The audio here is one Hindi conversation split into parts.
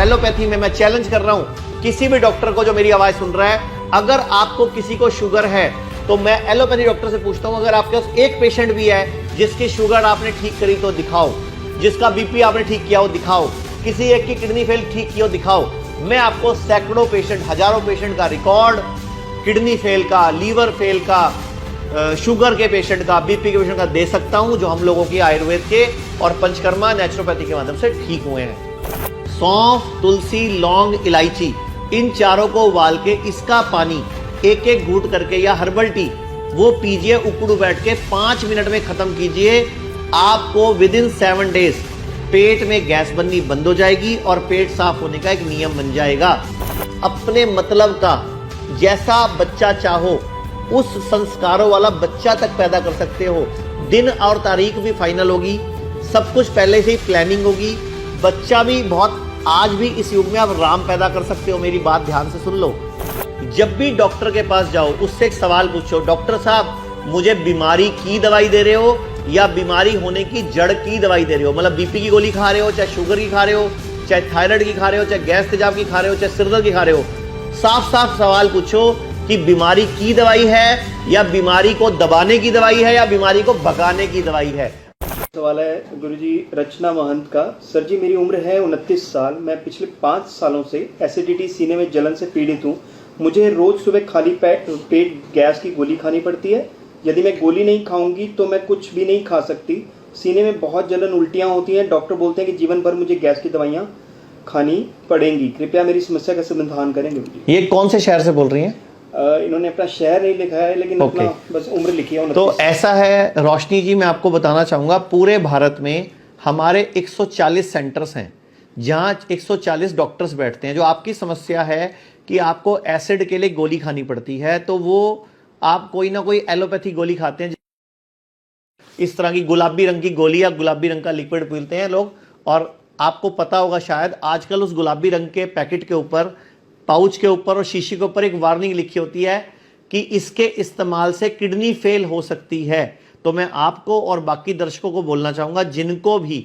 एलोपैथी में मैं चैलेंज कर रहा हूं किसी भी डॉक्टर को जो मेरी आवाज सुन रहा है, अगर आपको किसी को शुगर है तो मैं एलोपैथी डॉक्टर से पूछता हूं, अगर आपके पास एक पेशेंट भी है जिसकी शुगर आपने ठीक करी तो दिखाओ, जिसका बीपी आपने ठीक किया हो दिखाओ, किसी एक की किडनी फेल ठीक की हो दिखाओ। मैं आपको सैकड़ों पेशेंट, हजारों पेशेंट का रिकॉर्ड, किडनी फेल का, लीवर फेल का, शुगर के पेशेंट का, बीपी के पेशेंट का दे सकता हूं, जो हम लोगों की आयुर्वेद के और पंचकर्मा नेचुरोपैथी के माध्यम से ठीक हुए हैं। सौंफ, तुलसी, लौंग, इलायची, इन चारों को उबाल के इसका पानी एक एक घूंट करके या हर्बल टी वो पीजिए, उकड़ू बैठ के 5 मिनट में खत्म कीजिए। आपको विद इन 7 डेज पेट में गैस बननी बंद हो जाएगी और पेट साफ होने का एक नियम बन जाएगा। अपने मतलब का जैसा बच्चा चाहो उस संस्कारों वाला बच्चा तक पैदा कर सकते हो। दिन और तारीख भी फाइनल होगी, सब कुछ पहले से ही प्लानिंग होगी। बच्चा भी बहुत, आज भी इस युग में आप राम पैदा कर सकते हो। मेरी बात ध्यान से सुन लो। जब भी डॉक्टर के पास जाओ उससे एक सवाल पूछो, डॉक्टर साहब मुझे बीमारी की दवाई दे रहे हो या बीमारी होने की जड़ की दवाई दे रहे हो? मतलब बीपी की गोली खा रहे हो, चाहे शुगर की खा रहे हो, चाहे थायराइड की खा रहे हो, चाहे गैस तेजाब की खा रहे हो, चाहे सिरदर्द की खा रहे हो। साफ साफ सवाल पूछो कि बीमारी की दवाई है या बीमारी को दबाने की दवाई है या बीमारी को भगाने की दवाई है। सवाल है गुरुजी रचना महंत का। सर जी मेरी उम्र है 29 साल। मैं पिछले 5 सालों से एसिडिटी, सीने में जलन से पीड़ित हूँ। मुझे रोज सुबह खाली पेट गैस की गोली खानी पड़ती है। यदि मैं गोली नहीं खाऊंगी तो मैं कुछ भी नहीं खा सकती। सीने में बहुत जलन, उल्टियाँ होती हैं। डॉक्टर बोलते हैं कि जीवन भर मुझे गैस की दवाइयाँ खानी पड़ेंगी। कृपया मेरी समस्या का समाधान करें गुरुजी। ये कौन से शहर से बोल रही हैं? इन्होंने अपना शहर नहीं लिखा है, लेकिन अपना बस उम्र लिखी है। तो ऐसा है रोशनी जी, मैं आपको बताना चाहूँगा, पूरे भारत में हमारे 140 सेंटर्स हैं जहाँ 140 डॉक्टर्स बैठते हैं। जो आपकी समस्या है कि आपको एसिड के लिए गोली खानी पड़ती है, तो वो आप कोई ना कोई एलोपैथी गोली खाते हैं, इस तरह की गुलाबी रंग की गोली या गुलाबी रंग का लिक्विड पीते हैं लोग। और आपको पता होगा शायद आजकल उस गुलाबी रंग के पैकेट के ऊपर, पाउच के ऊपर और शीशी के ऊपर एक वार्निंग लिखी होती है कि इसके इस्तेमाल से किडनी फेल हो सकती है। तो मैं आपको और बाकी दर्शकों को बोलना चाहूँगा जिनको भी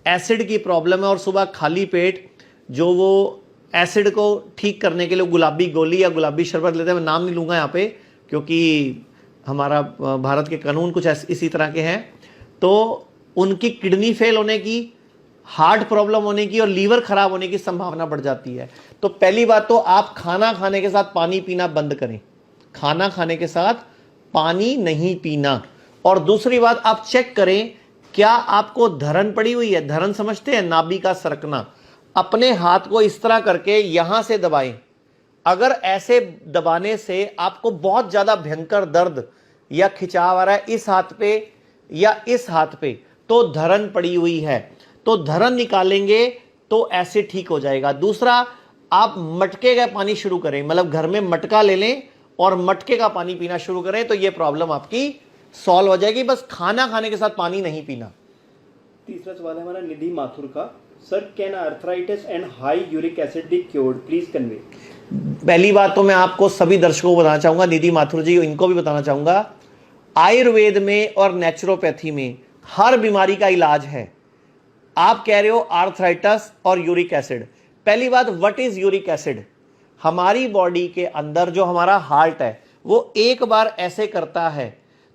एसिड की प्रॉब्लम है और सुबह खाली पेट जो वो एसिड को ठीक करने के लिए गुलाबी गोली या गुलाबी शरबत लेते हैं, मैं नाम नहीं लूँगा यहाँ पे क्योंकि हमारा भारत के कानून कुछ इसी तरह के हैं, तो उनकी किडनी फेल होने की, हार्ट प्रॉब्लम होने की और लीवर खराब होने की संभावना बढ़ जाती है। तो पहली बात तो आप खाना खाने के साथ पानी पीना बंद करें, खाना खाने के साथ पानी नहीं पीना। और दूसरी बात, आप चेक करें क्या आपको धरन पड़ी हुई है। धरन समझते हैं, नाभि का सरकना। अपने हाथ को इस तरह करके यहां से दबाएं। अगर ऐसे दबाने से आपको बहुत ज्यादा भयंकर दर्द या खिंचाव आ रहा है इस हाथ पे या इस हाथ पे, तो धरन पड़ी हुई है। तो धरन निकालेंगे तो ऐसे ठीक हो जाएगा। दूसरा, आप मटके का पानी शुरू करें, मतलब घर में मटका ले लें और मटके का पानी पीना शुरू करें, तो ये प्रॉब्लम आपकी सॉल्व हो जाएगी। बस खाना खाने के साथ पानी नहीं पीना। तीसरा सवाल है हमारा निधि माथुर का। Sir can arthritis and high uric acid be cured, please convey. पहली बात तो मैं आपको सभी दर्शकों को बताना चाहूंगा, निधि माथुर जी इनको भी बताना चाहूंगा, आयुर्वेद में और नेचुरोपैथी में हर बीमारी का इलाज है। आप कह रहे हो आर्थराइटिस और यूरिक एसिड। पहली बात, व्हाट इज यूरिक एसिड? हमारी बॉडी के अंदर जो हमारा हार्ट है वो एक बार ऐसे करता है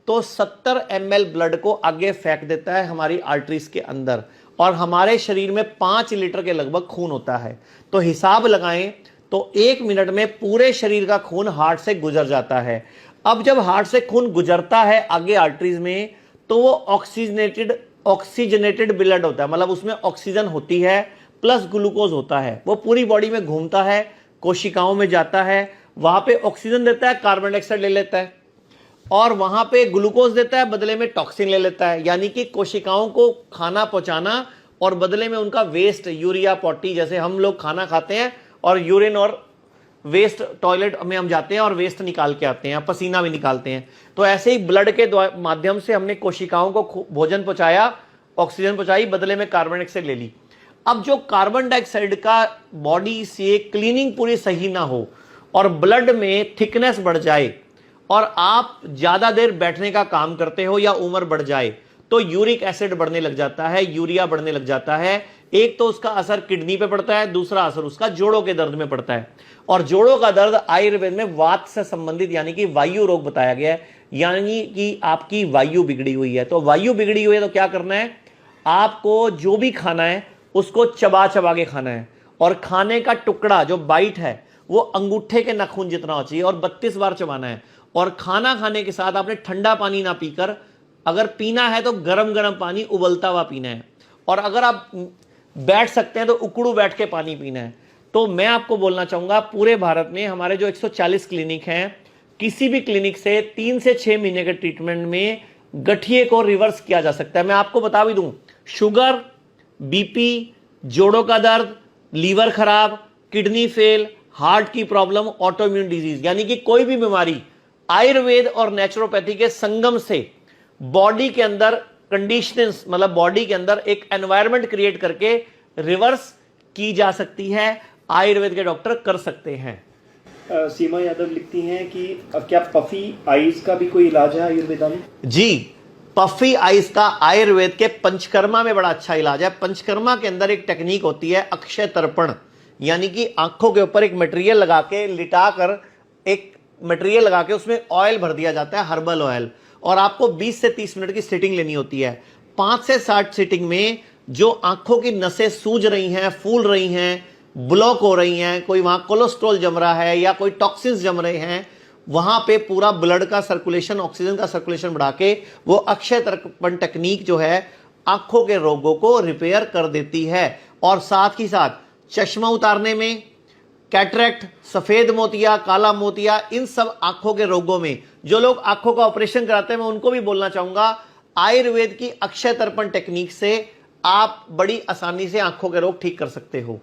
तो 70 ml ब्लड को आगे फेंक देता है हमारी आर्टरीज के अंदर, और हमारे शरीर में 5 लीटर के लगभग खून होता है। तो हिसाब लगाएं तो 1 मिनट में पूरे शरीर का खून हार्ट से गुजर जाता है। अब जब हार्ट से खून गुजरता है आगे आर्टरीज में, तो वो ऑक्सीजनेटेड ब्लड होता है, मतलब उसमें ऑक्सीजन होती है प्लस ग्लूकोज होता है। वो पूरी बॉडी में घूमता है, कोशिकाओं में जाता है, वहां पे ऑक्सीजन देता है, कार्बन डाइऑक्साइड ले लेता है, और वहां पे ग्लूकोज देता है, बदले में टॉक्सिन ले लेता है। यानी कि कोशिकाओं को खाना पहुंचाना और बदले में उनका वेस्ट, यूरिया, पॉटी, जैसे हम लोग खाना खाते हैं और यूरिन और वेस्ट टॉयलेट में हम जाते हैं और वेस्ट निकाल के आते हैं, पसीना भी निकालते हैं, तो ऐसे ही ब्लड के माध्यम से हमने कोशिकाओं को भोजन पहुंचाया, ऑक्सीजन पहुंचाई, बदले में कार्बन डाइऑक्साइड ले ली। अब जो कार्बन डाइऑक्साइड का बॉडी से क्लीनिंग पूरी सही ना हो और ब्लड में थिकनेस बढ़ जाए और आप ज्यादा देर बैठने का काम करते हो या उम्र बढ़ जाए, तो यूरिक एसिड बढ़ने लग जाता है, यूरिया बढ़ने लग जाता है। एक तो उसका असर किडनी पे पड़ता है, दूसरा असर उसका जोड़ों के दर्द में पड़ता है। और जोड़ों का दर्द आयुर्वेद में वात से संबंधित यानी कि वायु रोग बताया गया है, यानी कि आपकी वायु बिगड़ी हुई है। तो वायु बिगड़ी हुई है तो क्या करना है, आपको जो भी खाना है उसको चबा चबा के खाना है, और खाने का टुकड़ा जो बाइट है वो अंगूठे के नाखून जितना हो चाहिए और 32 बार चबाना है। और खाना खाने के साथ आपने ठंडा पानी ना पीकर, अगर पीना है तो गरम गरम पानी उबलता हुआ पीना है, और अगर आप बैठ सकते हैं तो उकड़ू बैठ के पानी पीना है। तो मैं आपको बोलना चाहूंगा पूरे भारत में हमारे जो 140 क्लिनिक हैं, किसी भी क्लिनिक से 3 से 6 महीने के ट्रीटमेंट में गठिए को रिवर्स किया जा सकता है। मैं आपको बता भी दूं, शुगर, बीपी, जोड़ों का दर्द, लीवर खराब, किडनी फेल, हार्ट की प्रॉब्लम, ऑटोइम्यून डिजीज, यानी कि कोई भी बीमारी आयुर्वेद और नेचुरोपैथी के संगम से बॉडी के अंदर कंडीशंस, मतलब बॉडी के अंदर एक एनवायरनमेंट क्रिएट करके रिवर्स की जा सकती है। आयुर्वेद के डॉक्टर कर सकते हैं। सीमा यादव लिखती हैं कि क्या पफी आईज का भी कोई इलाज है आयुर्वेदा में? जी, पफी आइज का आयुर्वेद के पंचकर्मा में बड़ा अच्छा इलाज है। पंचकर्मा के अंदर एक टेक्निक होती है अक्षय तर्पण, यानी कि आंखों के ऊपर एक मटेरियल लगा के, लिटा कर एक मटेरियल लगा के उसमें ऑयल भर दिया जाता है, हर्बल ऑयल, और आपको 20 से 30 मिनट की सिटिंग लेनी होती है। 5 से 60 सिटिंग में जो आंखों की नसें सूज रही हैं, फूल रही हैं, ब्लॉक हो रही हैं, कोई वहां कोलेस्ट्रॉल जम रहा है या कोई टॉक्सिन्स जम रहे हैं, वहां पे पूरा ब्लड का सर्कुलेशन, ऑक्सीजन का सर्कुलेशन बढ़ा के वो अक्षय तर्पण टेक्निक जो है आंखों के रोगों को रिपेयर कर देती है। और साथ ही साथ चश्मा उतारने में, कैटरेक्ट, सफेद मोतिया, काला मोतिया, इन सब आंखों के रोगों में जो लोग आंखों का ऑपरेशन कराते हैं, मैं उनको भी बोलना चाहूंगा, आयुर्वेद की अक्षय तर्पण टेक्निक से आप बड़ी आसानी से आंखों के रोग ठीक कर सकते हो।